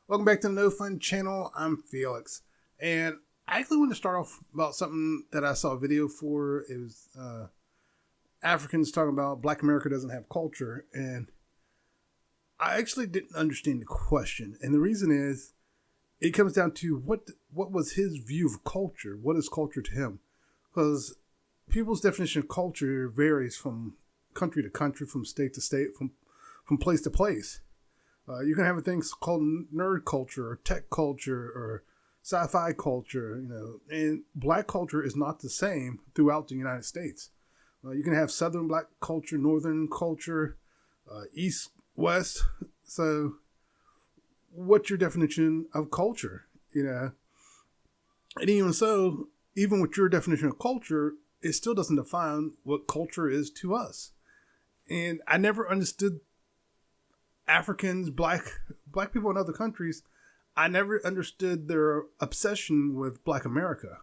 Welcome back to the No Fun channel. I'm Felix, and I actually want to start off about something that I saw a video for. It was Africans talking about Black America doesn't have culture, and I actually didn't understand the question. And the reason is, it comes down to what was his view of culture? What is culture to him? Because people's definition of culture varies from country to country, from state to state, from place to place. You can have things called nerd culture or tech culture or sci-fi culture, and black culture is not the same throughout the United States. You can have Southern black culture, Northern culture, East, West. So what's your definition of culture? And even so, even with your definition of culture, it still doesn't define what culture is to us. And I never understood Africans, black people in other countries. I never understood their obsession with Black America.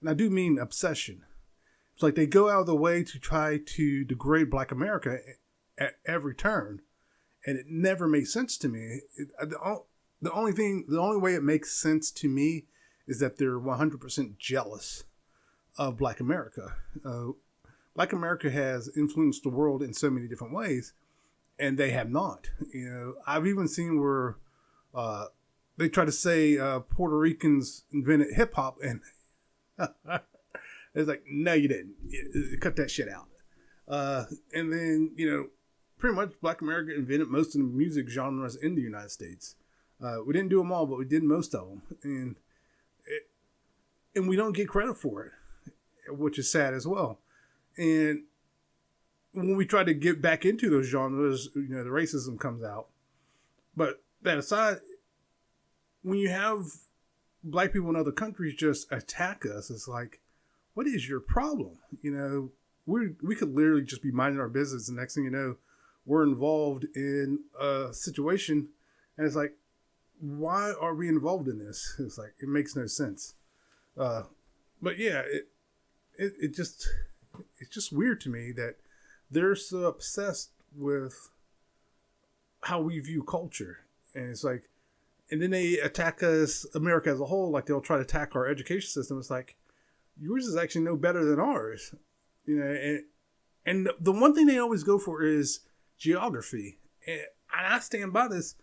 And I do mean obsession. It's like they go out of the way to try to degrade Black America at every turn. And it never made sense to me. The only way it makes sense to me is that they're 100% jealous of Black America. Black America has influenced the world in so many different ways, and they have not. I've even seen where they try to say Puerto Ricans invented hip hop, and it's like, no, you didn't. Cut that shit out. And then pretty much Black America invented most of the music genres in the United States. We didn't do them all, but we did most of them, and we don't get credit for it, which is sad as well. And when we try to get back into those genres, the racism comes out. But that aside, when you have black people in other countries just attack us, it's like, what is your problem? We could literally just be minding our business. The next thing you know, we're involved in a situation, and it's like, why are we involved in this? It's like, it makes no sense. But yeah, it's just weird to me that they're so obsessed with how we view culture. And it's like, and then they attack us, America as a whole, like they'll try to attack our education system. It's like, yours is actually no better than ours. And the one thing they always go for is geography. And I stand by this.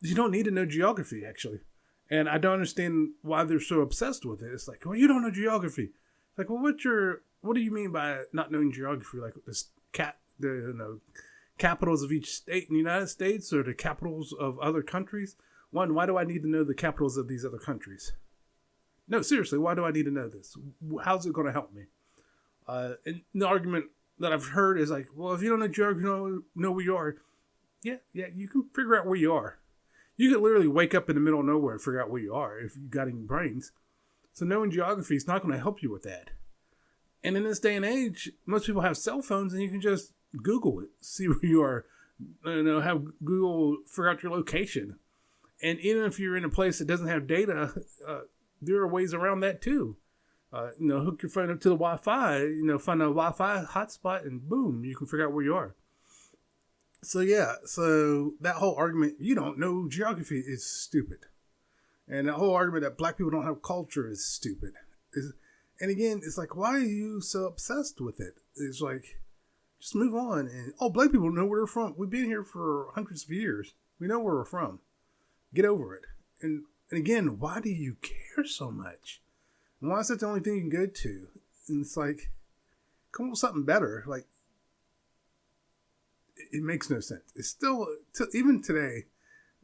You don't need to know geography, actually. And I don't understand why they're so obsessed with it. It's like, well, you don't know geography. It's like, well, what do you mean by not knowing geography? Like the capitals of each state in the United States or the capitals of other countries? One, why do I need to know the capitals of these other countries? No, seriously, why do I need to know this? How's it going to help me? And the argument that I've heard is like, well, if you don't know geography, you don't know where you are. Yeah, you can figure out where you are. You could literally wake up in the middle of nowhere and figure out where you are if you got any brains. So knowing geography is not going to help you with that. And in this day and age, most people have cell phones and you can just Google it, see where you are, have Google figure out your location. And even if you're in a place that doesn't have data, there are ways around that too. Hook your phone up to the Wi-Fi, find a Wi-Fi hotspot and boom, you can figure out where you are. So yeah, that whole argument, you don't know geography, is stupid. And that whole argument that black people don't have culture is stupid. And again, it's like, why are you so obsessed with it? It's like, just move on. And black people know where they're from. We've been here for hundreds of years. We know where we're from. Get over it. And again, why do you care so much? And why is that the only thing you can go to? And it's like, come up with something better. Like, it makes no sense. It's still, even today,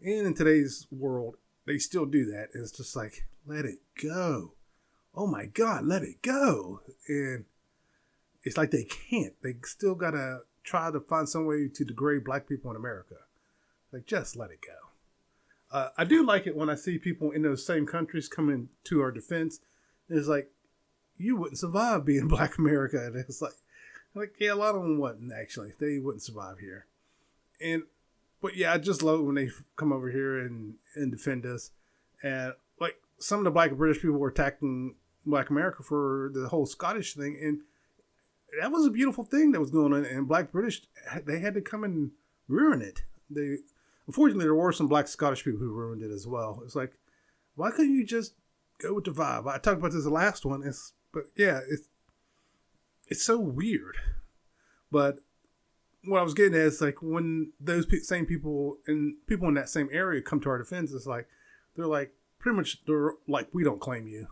and in today's world, they still do that. It's just like, let it go. Oh my God, let it go. And it's like they can't. They still got to try to find some way to degrade black people in America. Like, just let it go. I do like it when I see people in those same countries coming to our defense. It's like, you wouldn't survive being Black America. And it's like, yeah, a lot of them wouldn't, actually. They wouldn't survive here. But yeah, I just love it when they come over here and defend us. And like, some of the Black and British people were attacking Black America for the whole Scottish thing. And that was a beautiful thing that was going on. And Black British, they had to come and ruin it. Unfortunately, there were some black Scottish people who ruined it as well. It's like, why couldn't you just go with the vibe? I talked about this the last one. But yeah, it's so weird. But what I was getting at is like when those same people and people in that same area come to our defense, it's like they're like we don't claim you.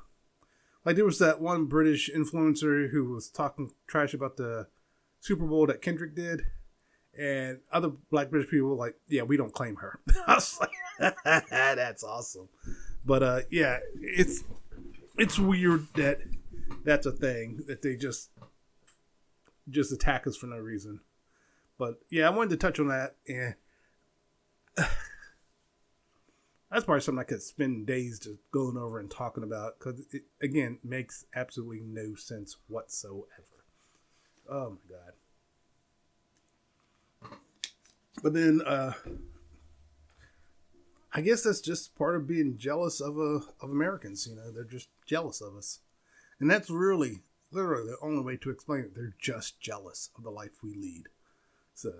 Like there was that one British influencer who was talking trash about the Super Bowl that Kendrick did, and other black British people were like, yeah, we don't claim her. I was like, that's awesome. But yeah, it's weird that that's a thing that they just attack us for no reason. But yeah, I wanted to touch on that, and that's probably something I could spend days just going over and talking about because it again makes absolutely no sense whatsoever. Oh my god! But then I guess that's just part of being jealous of Americans. You know, they're just jealous of us, and that's really literally the only way to explain it. They're just jealous of the life we lead. So,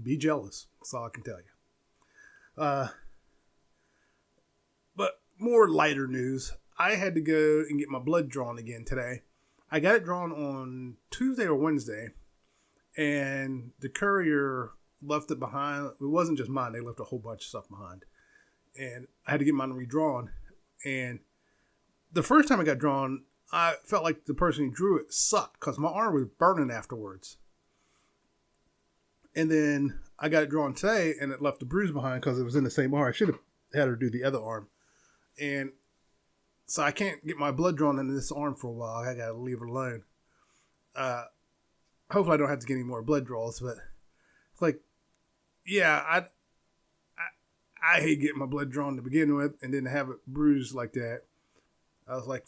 be jealous. That's all I can tell you. But more lighter news. I had to go and get my blood drawn again today. I got it drawn on Tuesday or Wednesday, and the courier left it behind. It wasn't just mine. They left a whole bunch of stuff behind. And I had to get mine redrawn. And the first time I got drawn, I felt like the person who drew it sucked because my arm was burning afterwards. And then I got it drawn today, and it left a bruise behind because it was in the same arm. I should have had her do the other arm. And so I can't get my blood drawn into this arm for a while. I got to leave it alone. Hopefully I don't have to get any more blood draws. But it's like, yeah, I hate getting my blood drawn to begin with, and then to have it bruised like that. I was like,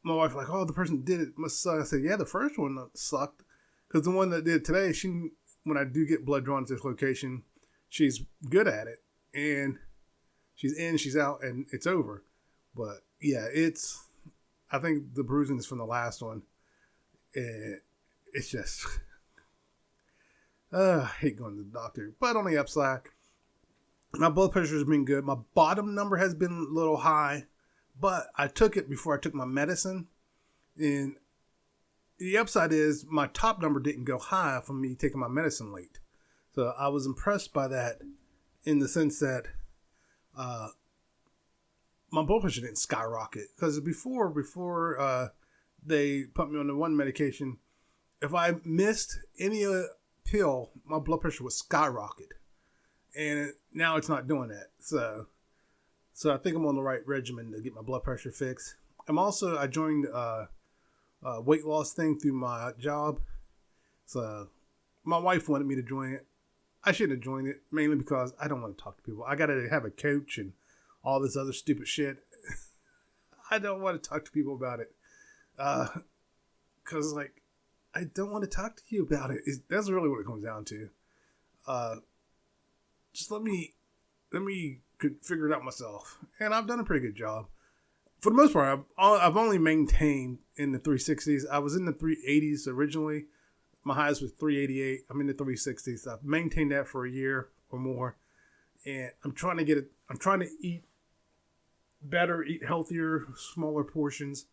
my wife was like, oh, the person that did it must suck. I said, yeah, the first one sucked. Because the one that did it today, when I do get blood drawn to this location, she's good at it. And she's in, she's out, and it's over. But yeah, I think the bruising is from the last one. And it's just, I hate going to the doctor. But on the upside, my blood pressure has been good. My bottom number has been a little high, but I took it before I took my medicine. And the upside is my top number didn't go high from me taking my medicine late. So I was impressed by that in the sense that my blood pressure didn't skyrocket. Because before they put me on the one medication, if I missed any pill, my blood pressure would skyrocket. And now it's not doing that. So I think I'm on the right regimen to get my blood pressure fixed. I joined weight loss thing through my job. So my wife wanted me to join it. I shouldn't have joined it, mainly because I don't want to talk to people. I got to have a coach and all this other stupid shit. I don't want to talk to people about it. Because, like, I don't want to talk to you about it. That's really what it comes down to. Just let me figure it out myself. And I've done a pretty good job. For the most part, I've only maintained in the 360s. I was in the 380s originally. My highest was 388. I'm in the 360s. I've maintained that for a year or more. And I'm trying to eat better, eat healthier, smaller portions.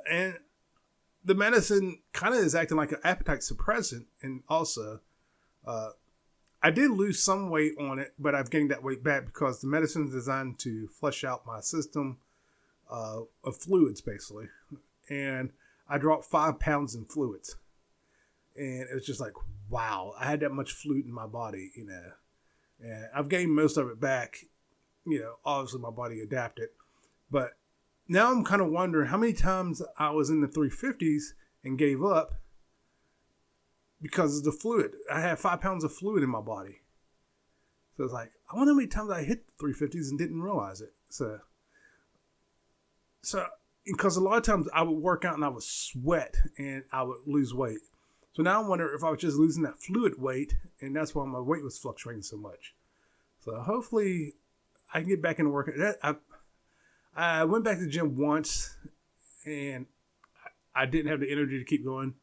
And the medicine kind of is acting like an appetite suppressant. And also, I did lose some weight on it, but I've gained that weight back because the medicine is designed to flush out my system of fluids, basically. And I dropped 5 pounds in fluids. And it was just like, wow, I had that much fluid in my body, you know. And I've gained most of it back. You know, obviously my body adapted. But now I'm kind of wondering how many times I was in the 350s and gave up because of the fluid. I had 5 pounds of fluid in my body. So it's like, I wonder how many times I hit the 350s and didn't realize it. So because a lot of times I would work out and I would sweat and I would lose weight. So now I wonder if I was just losing that fluid weight and that's why my weight was fluctuating so much. So hopefully I can get back into working. I went back to the gym once and I didn't have the energy to keep going.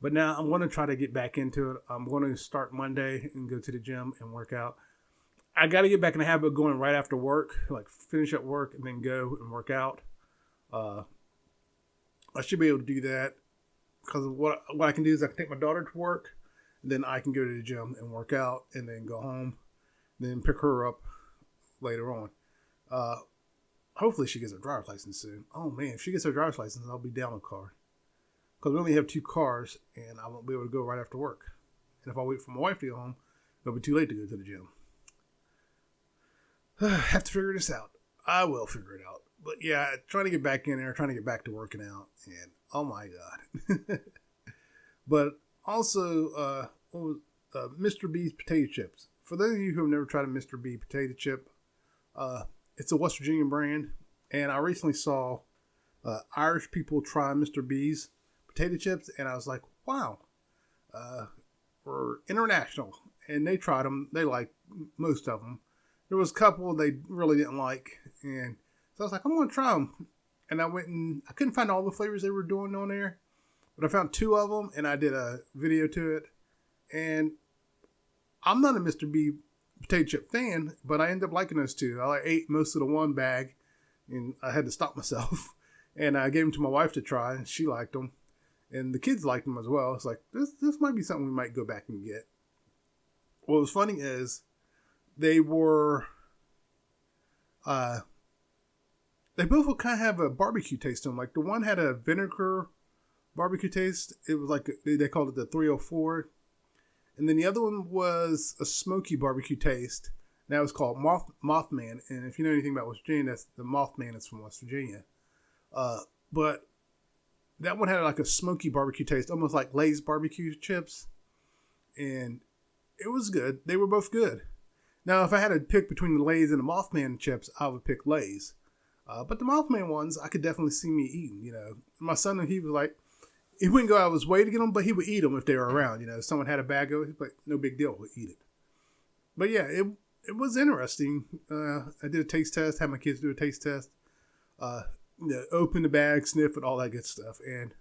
But now I'm going to try to get back into it. I'm going to start Monday and go to the gym and work out. I got to get back in the habit of going right after work, like finish up work and then go and work out. I should be able to do that because what I can do is I can take my daughter to work, then I can go to the gym and work out, and then go home, then pick her up later on. Hopefully she gets her driver's license soon. Oh man, if she gets her driver's license, I'll be down a car because we only have 2 cars, and I won't be able to go right after work. And if I wait for my wife to go home, it'll be too late to go to the gym. Have to figure this out. I will figure it out. But yeah, trying to get back in there, trying to get back to working out, and oh my god. But also, Mr. B's potato chips. For those of you who have never tried a Mr. B potato chip, it's a West Virginia brand, and I recently saw Irish people try Mr. B's potato chips, and I was like, wow, we're international, and they tried them. They liked most of them. There was a couple they really didn't like, and so I was like, I'm going to try them. And I went and I couldn't find all the flavors they were doing on there, but I found 2 of them, and I did a video to it. And I'm not a Mr. B potato chip fan, but I ended up liking those 2. I ate most of the 1 bag, and I had to stop myself. And I gave them to my wife to try, and she liked them. And the kids liked them as well. It's like, this might be something we might go back and get. What was funny is they were, they both would kind of have a barbecue taste to them. Like the one had a vinegar barbecue taste. It was like, they called it the 304. And then the other one was a smoky barbecue taste. That was called Mothman. And if you know anything about West Virginia, that's the Mothman is from West Virginia. But that one had like a smoky barbecue taste, almost like Lay's barbecue chips. And it was good. They were both good. Now, if I had to pick between the Lay's and the Mothman chips, I would pick Lay's. But the Mothman ones, I could definitely see me eating, you know. My son, he was like, he wouldn't go out of his way to get them, but he would eat them if they were around. You know, if someone had a bag of it, but no big deal, he'd eat it. But yeah, it was interesting. I did a taste test, had my kids do a taste test. You know, open the bag, sniff it, all that good stuff. And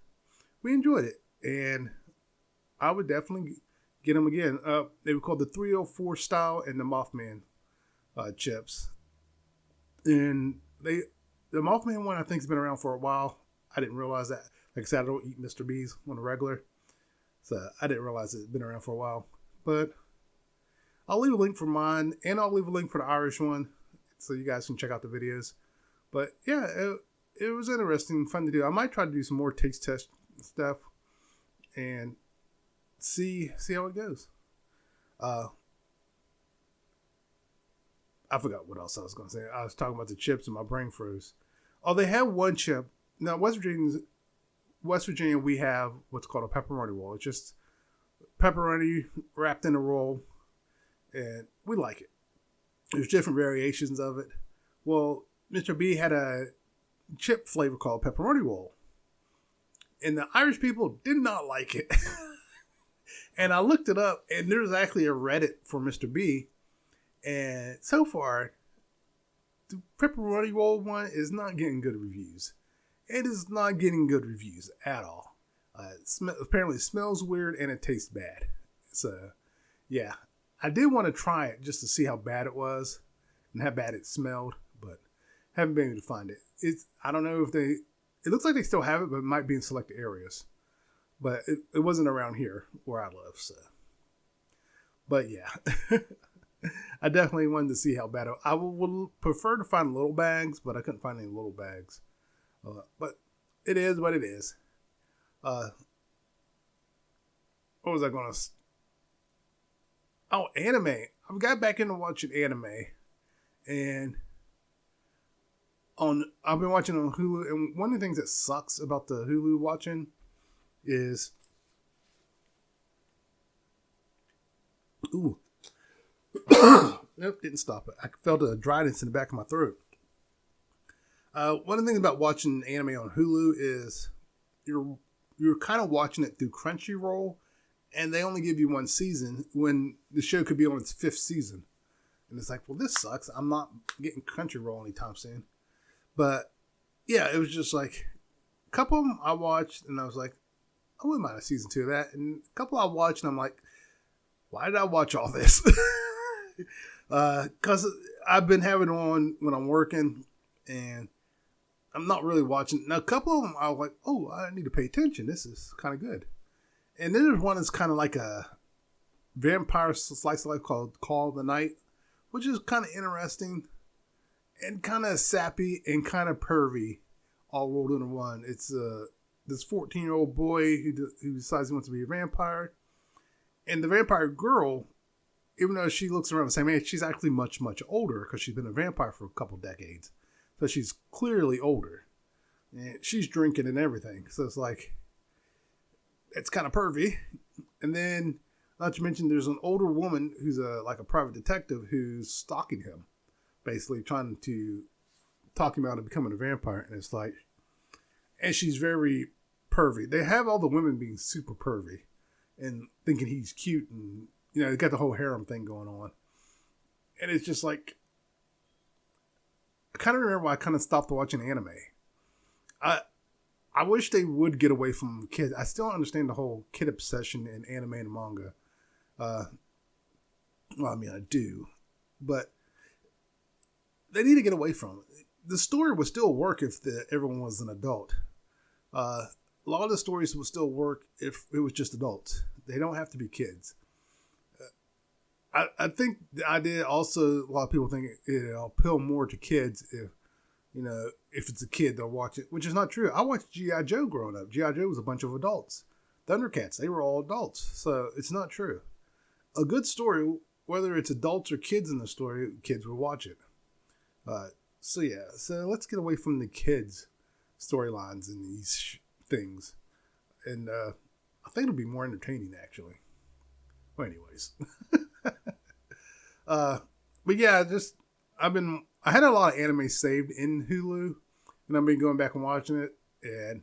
we enjoyed it. And I would definitely get them again. They were called the 304 style and the Mothman chips. And the Mothman one, I think, has been around for a while. I didn't realize that. Like I said, I don't eat Mr. B's on a regular. So I didn't realize it's been around for a while. But I'll leave a link for mine, and I'll leave a link for the Irish one so you guys can check out the videos. But yeah, it was interesting, fun to do. I might try to do some more taste test stuff and see how it goes. I forgot what else I was going to say. I was talking about the chips and my brain froze. Oh, they have one chip. Now, West Virginia, we have what's called a pepperoni roll. It's just pepperoni wrapped in a roll, and we like it. There's different variations of it. Well, Mr. B had a chip flavor called pepperoni roll, and the Irish people did not like it. And I looked it up, and there's actually a Reddit for Mr. B, and so far, the pepperoni roll one is not getting good reviews. It is not getting good reviews at all. Apparently it smells weird and it tastes bad. So, yeah. I did want to try it just to see how bad it was and how bad it smelled, but haven't been able to find it. I don't know if it looks like they still have it, but it might be in selected areas. But it wasn't around here where I live, so. But yeah. I definitely wanted to see how bad I would prefer to find little bags, but I couldn't find any little bags. But it is what it is. What was I going to... Oh, anime. I've got back into watching anime. And I've been watching on Hulu. And one of the things that sucks about the Hulu watching is... Ooh. Nope, didn't stop it. I felt a dryness in the back of my throat. One of the things about watching anime on Hulu is you're kind of watching it through Crunchyroll, and they only give you 1 season when the show could be on its 5th season. And it's like, well, this sucks. I'm not getting Crunchyroll anytime soon. But yeah, it was just like a couple of them I watched, and I was like, I wouldn't mind a season 2 of that. And a couple I watched, and I'm like, why did I watch all this? Because I've been having it on when I'm working, and I'm not really watching. Now, a couple of them, I was like, oh, I need to pay attention. This is kind of good. And then there's one that's kind of like a vampire slice of life called Call of the Night, which is kind of interesting and kind of sappy and kind of pervy, all rolled into one. It's this 14-year-old boy who decides he wants to be a vampire, and the vampire girl, even though she looks around the same age, she's actually much, much older because she's been a vampire for a couple decades. So she's clearly older. And she's drinking and everything. So it's like, it's kind of pervy. And then, not to mention, there's an older woman who's like a private detective who's stalking him. Basically trying to talk him out of becoming a vampire. And it's like, and she's very pervy. They have all the women being super pervy and thinking he's cute, and they got the whole harem thing going on. And it's just like, I kind of remember why I kind of stopped watching anime. I wish they would get away from kids. I still don't understand the whole kid obsession in anime and manga. Well, I mean, I do, but they need to get away from it. The story would still work if everyone was an adult. A lot of the stories would still work if it was just adults. They don't have to be kids. I think the idea also, a lot of people think it'll appeal more to kids if it's a kid, they'll watch it, which is not true. I watched G.I. Joe growing up. G.I. Joe was a bunch of adults. Thundercats, they were all adults. So it's not true. A good story, whether it's adults or kids in the story, kids will watch it. So let's get away from the kids' storylines and these things. And I think it'll be more entertaining, actually. Well, anyways. But yeah, I had a lot of anime saved in Hulu, and I've been going back and watching it. And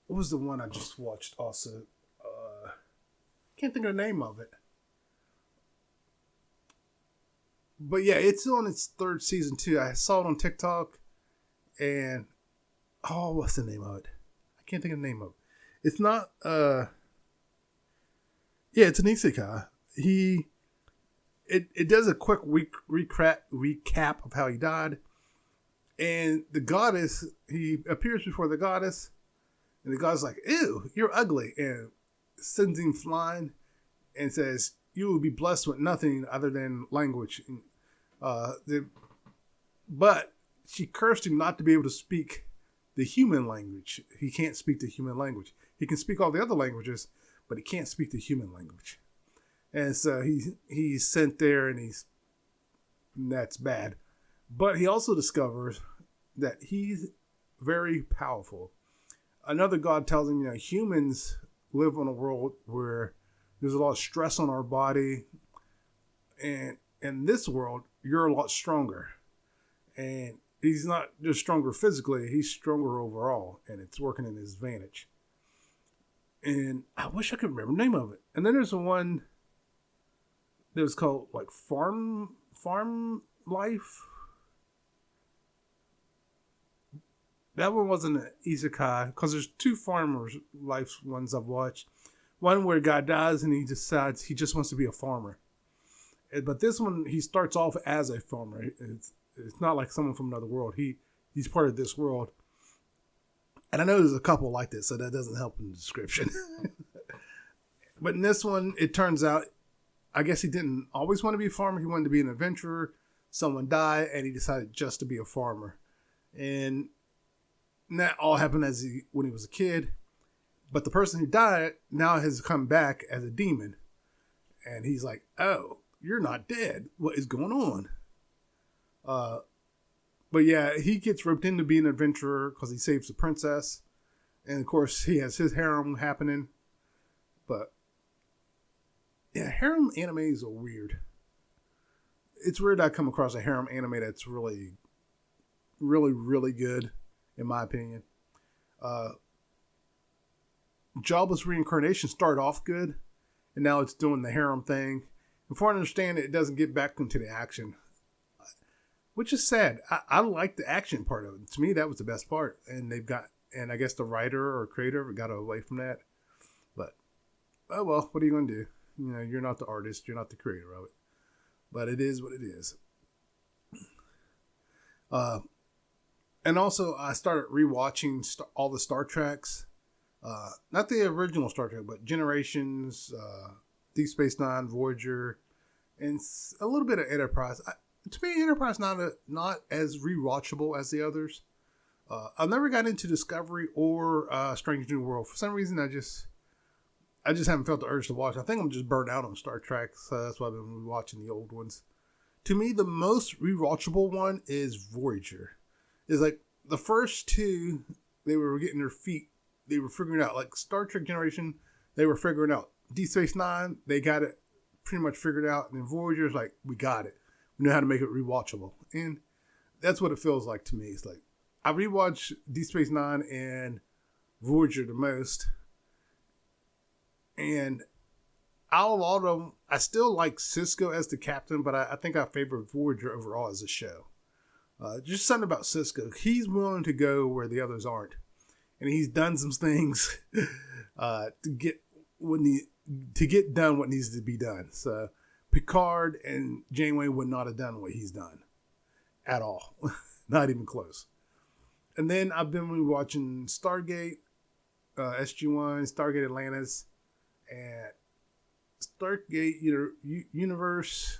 what was the one I just watched also? Can't think of the name of it. But yeah, it's on its third season too. I saw it on TikTok, and what's the name of it? I can't think of the name of it. It's not. Yeah, it's an isekai. It does a quick recap of how he died, and the goddess, he appears before the goddess, and the goddess is like, "Ew, you're ugly," and sends him flying, and says, "You will be blessed with nothing other than language." But she cursed him not to be able to speak the human language. He can't speak the human language. He can speak all the other languages, but he can't speak the human language. And so he's sent there, and that's bad. But he also discovers that he's very powerful. Another god tells him, humans live in a world where there's a lot of stress on our body, and in this world, you're a lot stronger. And he's not just stronger physically, he's stronger overall, and it's working in his advantage. And I wish I could remember the name of it. And then there's one that was called like Farm Life. That one wasn't an isekai, because there's two farmers life ones I've watched. One where a guy dies and he decides he just wants to be a farmer. But this one, he starts off as a farmer. It's not like someone from another world. He's part of this world. And I know there's a couple like this, so that doesn't help in the description. But in this one, it turns out, I guess he didn't always want to be a farmer. He wanted to be an adventurer. Someone died, and he decided just to be a farmer. And that all happened when he was a kid. But the person who died now has come back as a demon. And he's like, "Oh, you're not dead. What is going on?" But yeah, he gets roped into being an adventurer because he saves the princess. And of course, he has his harem happening. But yeah, harem animes are weird. It's weird I come across a harem anime that's really, really, really good, in my opinion. Jobless Reincarnation started off good, and now it's doing the harem thing. And from what I understand, it doesn't get back into the action, which is sad. I like the action part of it. To me, that was the best part. And I guess the writer or creator got away from that. But, oh well, what are you going to do? You're not the artist. You're not the creator of it. but it is what it is. And also I started rewatching all the Star Treks. Not the original Star Trek, but Generations, Deep Space Nine, Voyager, and a little bit of Enterprise. To me, Enterprise not as rewatchable as the others. I've never got into Discovery or Strange New World. For some reason, I just haven't felt the urge to watch. I think I'm just burnt out on Star Trek, so that's why I've been watching the old ones. To me, the most rewatchable one is Voyager. It's like the first two, they were getting their feet. They were figuring out, like Star Trek Generation, they were figuring out. Deep Space Nine, they got it pretty much figured out. And then Voyager's like, we got it. We know how to make it rewatchable. And that's what it feels like to me. It's like, I rewatch Deep Space Nine and Voyager the most. And out of all of them, I still like Sisko as the captain, but I think I favor Voyager overall as a show. Just something about Sisko. He's willing to go where the others aren't. And he's done some things to get done what needs to be done. So Picard and Janeway would not have done what he's done at all. Not even close. And then I've been rewatching Stargate, SG-1, Stargate Atlantis, and Stargate Universe.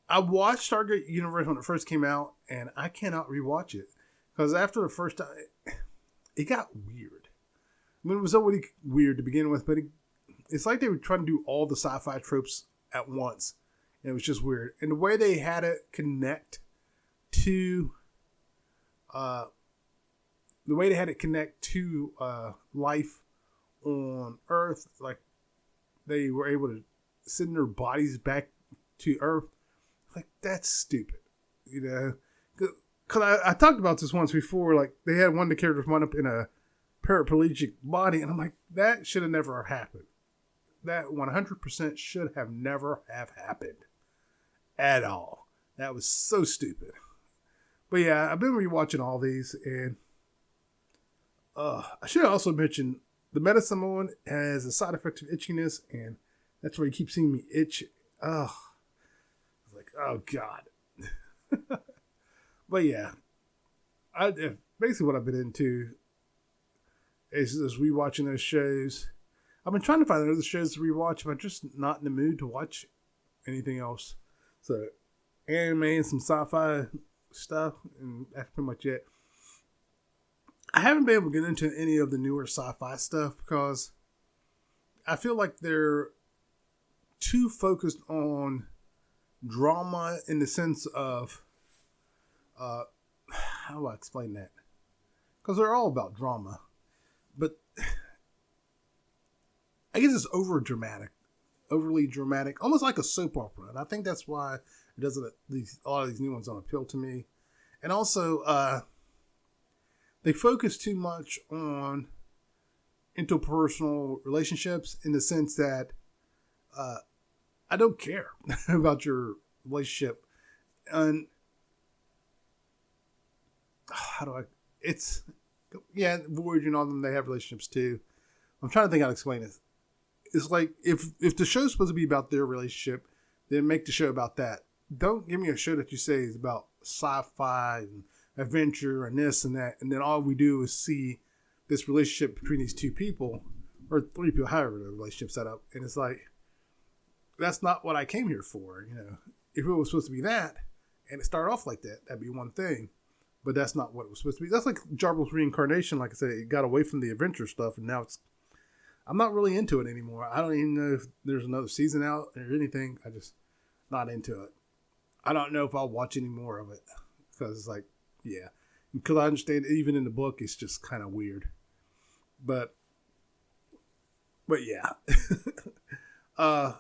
I watched Stargate Universe when it first came out, and I cannot rewatch it. Because after the first time, it got weird. I mean, it was already weird to begin with, but it's like they were trying to do all the sci-fi tropes at once. And it was just weird. And the way they had it connect to life on Earth, like they were able to send their bodies back to Earth. Like, that's stupid, you know? Because I talked about this once before. Like, they had one of the characters wind up in a paraplegic body, and I'm like, that should have never happened. That 100% should have never have happened at all. That was so stupid. But yeah, I've been rewatching all these, and I should also mention the medicine one has a side effect of itchiness, and that's why you keep seeing me itch. Oh, like, oh God. But yeah, basically what I've been into is just rewatching those shows. I've been trying to find other shows to rewatch, but I'm just not in the mood to watch anything else. So, anime and some sci-fi stuff, and that's pretty much it. I haven't been able to get into any of the newer sci-fi stuff because I feel like they're too focused on drama in the sense of how do I explain that? Because they're all about drama, but I guess it's overly dramatic, almost like a soap opera, and I think that's why it doesn't. A lot of these new ones don't appeal to me, and also they focus too much on interpersonal relationships in the sense that I don't care about your relationship, and Voyager and all of them, they have relationships too. I'm trying to think how to explain this. It's like, if the show's supposed to be about their relationship, then make the show about that. Don't give me a show that you say is about sci-fi and adventure and this and that, and then all we do is see this relationship between these two people, or three people, however the relationship's set up, and it's like, that's not what I came here for, you know. If it was supposed to be that, and it started off like that, that'd be one thing. But that's not what it was supposed to be. That's like Jarbo's reincarnation. Like I said, it got away from the adventure stuff, and now I'm not really into it anymore. I don't even know if there's another season out or anything. I just not into it. I don't know if I'll watch any more of it because it's like, yeah, because I understand even in the book it's just kind of weird. But yeah, I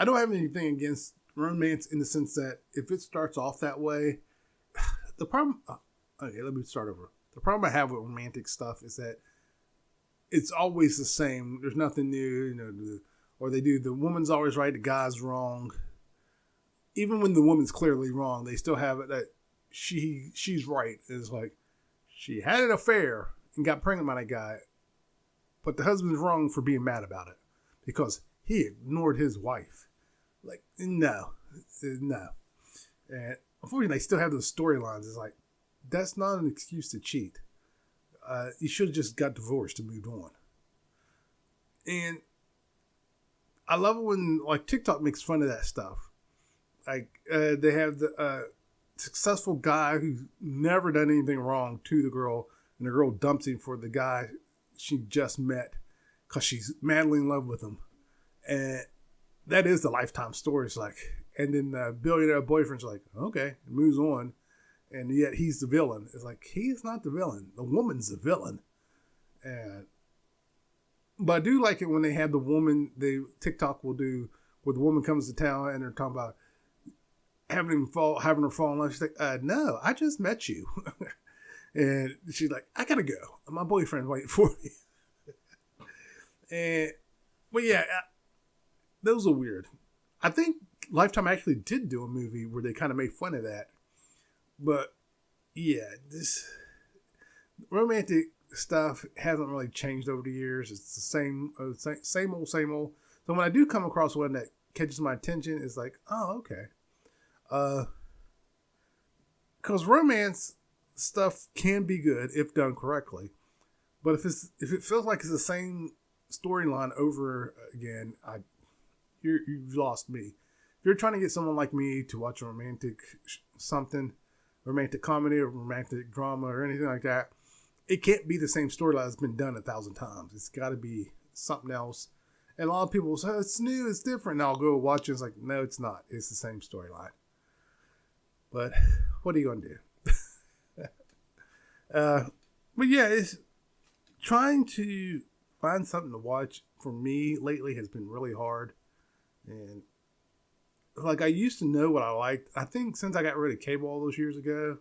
don't have anything against romance in the sense that if it starts off that way, the problem. Okay, let me start over. The problem I have with romantic stuff is that it's always the same. There's nothing new, you know. Or they do the woman's always right, the guy's wrong. Even when the woman's clearly wrong, they still have it that she's right. It's like she had an affair and got pregnant by that guy, but the husband's wrong for being mad about it. because he ignored his wife. Like, no. And unfortunately, they still have those storylines. It's like, that's not an excuse to cheat. You should have just got divorced and moved on. And I love it when like TikTok makes fun of that stuff. Like they have the successful guy who's never done anything wrong to the girl, and the girl dumps him for the guy she just met because she's madly in love with him. And that is the Lifetime story. It's like, and then the billionaire boyfriend's like, okay, moves on, and yet he's the villain. It's like, he's not the villain. The woman's the villain. And but I do like it when they have the woman. TikTok will do where the woman comes to town and they're talking about having her fall in love. She's like, no, I just met you. And she's like, I gotta go. My boyfriend's waiting for me. But yeah, those are weird. I think Lifetime actually did do a movie where they kind of made fun of that. But yeah, this romantic stuff hasn't really changed over the years. It's the same old. So when I do come across one that catches my attention, it's like, oh, okay. Because romance stuff can be good if done correctly, but if it feels like it's the same storyline over again, you've lost me. If you're trying to get someone like me to watch a romantic comedy or romantic drama or anything like that, it can't be the same storyline that's been done 1,000 times. It's got to be something else. And a lot of people will say, oh, it's new, it's different. And I'll go watch it. It's like, no, it's not. It's the same storyline. But what are you going to do? But yeah, it's trying to find something to watch for me lately has been really hard. And like, I used to know what I liked. I think since I got rid of cable all those years ago,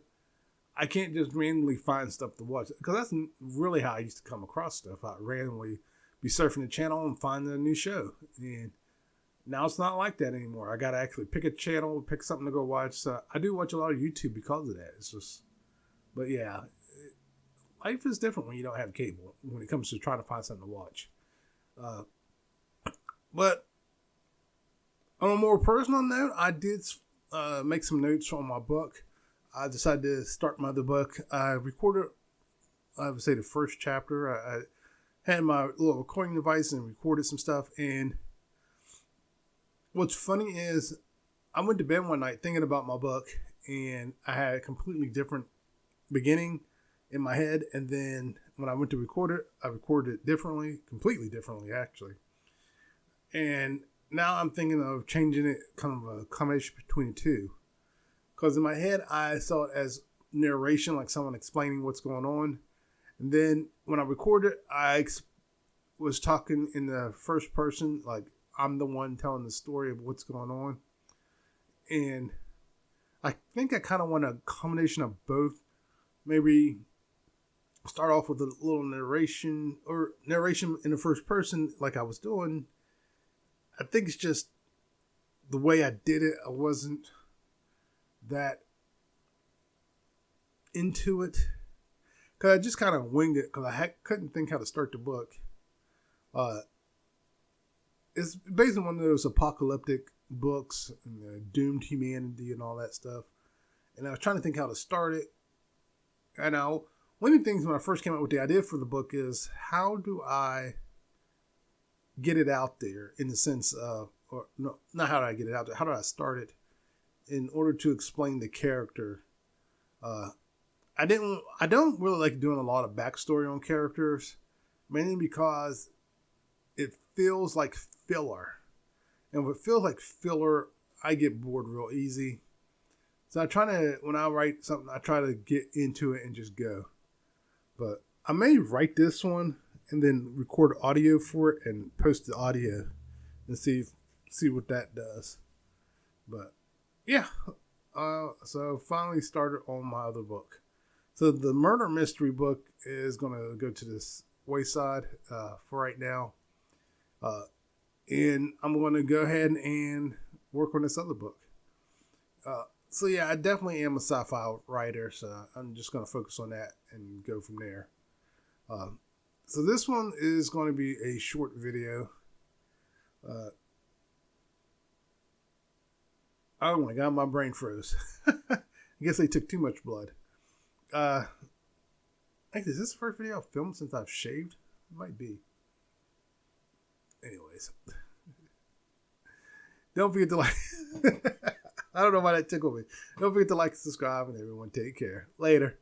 I can't just randomly find stuff to watch, because that's really how I used to come across stuff. I'd randomly be surfing the channel and find a new show. And now it's not like that anymore. I got to actually pick a channel, pick something to go watch. So I do watch a lot of YouTube because of that. It's just, but yeah, life is different when you don't have cable when it comes to trying to find something to watch. But on a more personal note, I did make some notes on my book. I decided to start my other book. I recorded, I would say, the first chapter. I had my little recording device and recorded some stuff. And what's funny is I went to bed one night thinking about my book, and I had a completely different beginning in my head. And then when I went to record it, I recorded it differently, completely differently, actually. And now I'm thinking of changing it, kind of a combination between the two. Because in my head, I saw it as narration, like someone explaining what's going on. And then when I recorded, I was talking in the first person, like I'm the one telling the story of what's going on. And I think I kind of want a combination of both. Maybe start off with a little narration in the first person like I was doing. I think it's just the way I did it. I wasn't that into it, because I just kind of winged it because I couldn't think how to start the book. It's basically one of those apocalyptic books and doomed humanity and all that stuff. And I was trying to think how to start it. And one of the things when I first came up with the idea for the book is, how do I get it out there in the sense of, or no, not how do I get it out there, how do I start it in order to explain the character. I don't really like doing a lot of backstory on characters, mainly because it feels like filler. And if it feels like filler, I get bored real easy. So when I write something, I try to get into it and just go. But I may write this one and then record audio for it and post the audio and see what that does. But yeah, so finally started on my other book. So the murder mystery book is going to go to this wayside for right now. And I'm going to go ahead and work on this other book. So yeah, I definitely am a sci-fi writer, so I'm just going to focus on that and go from there. So this one is going to be a short video. Oh my god, my brain froze. I guess they took too much blood. Is this the first video I've filmed since I've shaved? It might be. Anyways. Don't forget to like. I don't know why that tickled me. Don't forget to like and subscribe, and everyone take care. Later.